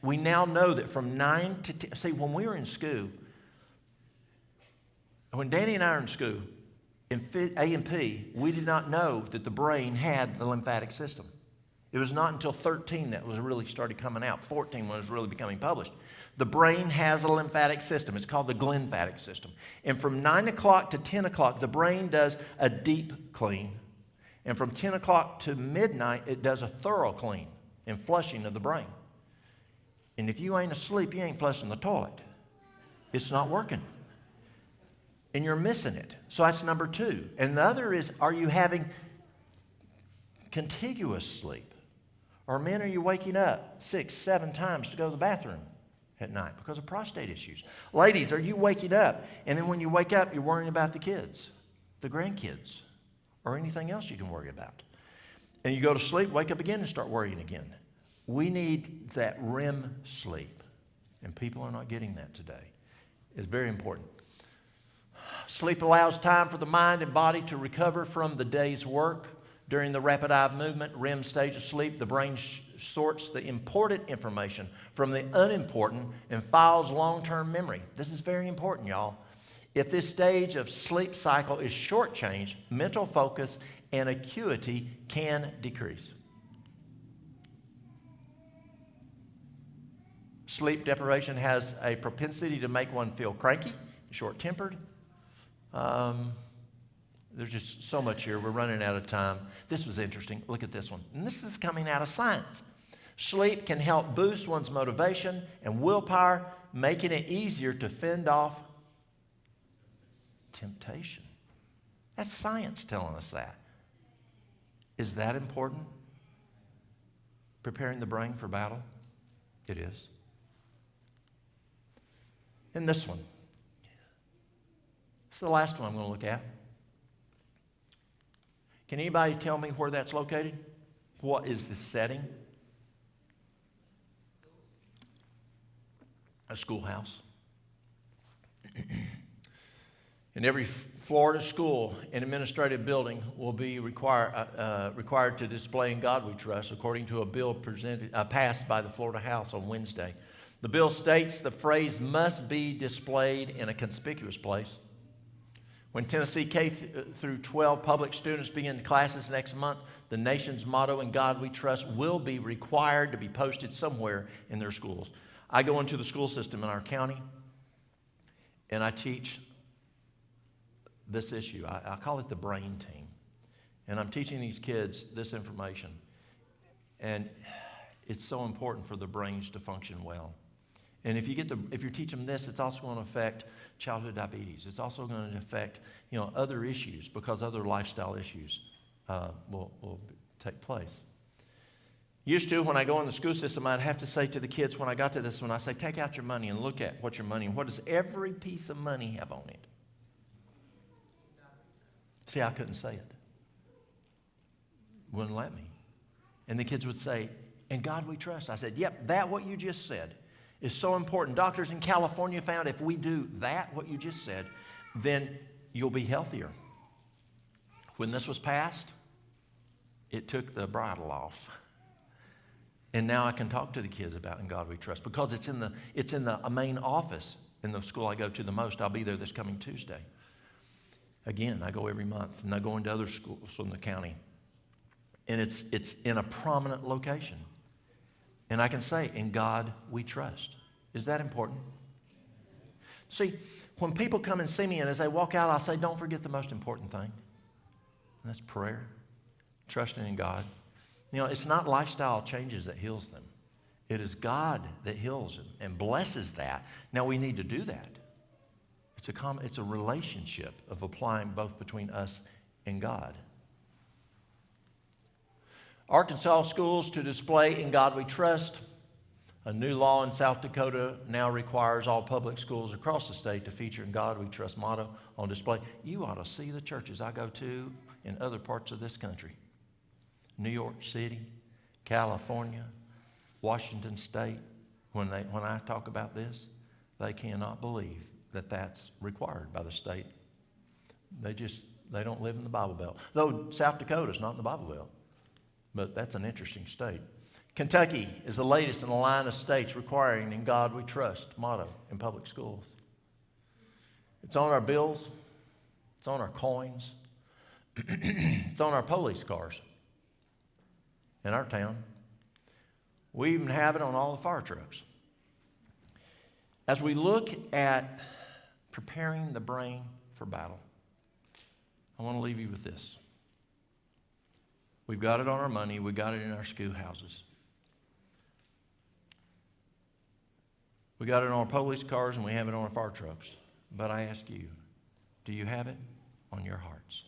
We now know that from 9 to 10, see, when we were in school, when Danny and I were in school, in A&P, we did not know that the brain had the lymphatic system. It was not until 13 that was really started coming out, 14 when it was really becoming published. The brain has a lymphatic system. It's called the glymphatic system. And from 9 o'clock to 10 o'clock, the brain does a deep clean. And from 10 o'clock to midnight, it does a thorough clean and flushing of the brain. And if you ain't asleep, you ain't flushing the toilet. It's not working. And you're missing it. So that's number two. And the other is, are you having contiguous sleep? Or men, are you waking up 6, 7 times to go to the bathroom? at night because of prostate issues. Ladies, are you waking up? And then when you wake up, you're worrying about the kids, the grandkids, or anything else you can worry about. And you go to sleep, wake up again, and start worrying again. We need that REM sleep, and people are not getting that today. It's very important. Sleep allows time for the mind and body to recover from the day's work. During the rapid eye movement, REM stage of sleep, the brain sorts the important information from the unimportant and files long-term memory. This is very important, y'all. If this stage of sleep cycle is shortchanged, mental focus and acuity can decrease. Sleep deprivation has a propensity to make one feel cranky, short-tempered. There's just so much here. We're running out of time. This was interesting. Look at this one. And this is coming out of science. Sleep can help boost one's motivation and willpower, making it easier to fend off temptation. That's science telling us that. Is that important? Preparing the brain for battle? It is. And this one. It's the last one I'm going to look at. Can anybody tell me where that's located? What is the setting? A schoolhouse. In every Florida school and administrative building will be required to display "In God We Trust," according to a bill passed by the Florida House on Wednesday. The bill states the phrase must be displayed in a conspicuous place. When Tennessee K through 12 public students begin classes next month, the nation's motto, "In God We Trust," will be required to be posted somewhere in their schools. I go into the school system in our county, and I teach this issue. I call it the brain team. And I'm teaching these kids this information. And it's so important for the brains to function well. And if you teach them this, it's also going to affect childhood diabetes. It's also going to affect, other issues, because other lifestyle issues will take place. Used to, when I go in the school system, I'd have to say to the kids, when I got to this one, I say, take out your money and look at what your money, and what does every piece of money have on it? See, I couldn't say it. Wouldn't let me. And the kids would say, "In God We Trust." I said, yep, that what you just said is so important. Doctors in California found if we do that, what you just said, then you'll be healthier. When this was passed, it took the bridle off. And now I can talk to the kids about "In God We Trust," because it's in the main office in the school I go to the most. I'll be there this coming Tuesday. Again, I go every month, and I go into other schools in the county. And it's in a prominent location. And I can say, "In God We Trust." Is that important? See, when people come and see me, and as they walk out, I'll say, don't forget the most important thing. And that's prayer, trusting in God. It's not lifestyle changes that heals them. It is God that heals them and blesses that. Now, we need to do that. It's a relationship of applying both between us and God. Arkansas schools to display "In God We Trust." A new law in South Dakota now requires all public schools across the state to feature "In God We Trust" motto on display. You ought to see the churches I go to in other parts of this country. New York City, California, Washington State. When I talk about this, they cannot believe that that's required by the state. They don't live in the Bible Belt. Though South Dakota's not in the Bible Belt. But that's an interesting state. Kentucky is the latest in a line of states requiring "In God We Trust" motto in public schools. It's on our bills. It's on our coins. It's on our police cars in our town. We even have it on all the fire trucks. As we look at preparing the brain for battle, I want to leave you with this. We've got it on our money. We've got it in our schoolhouses. We got it on our police cars, and we have it on our fire trucks. But I ask you, do you have it on your hearts?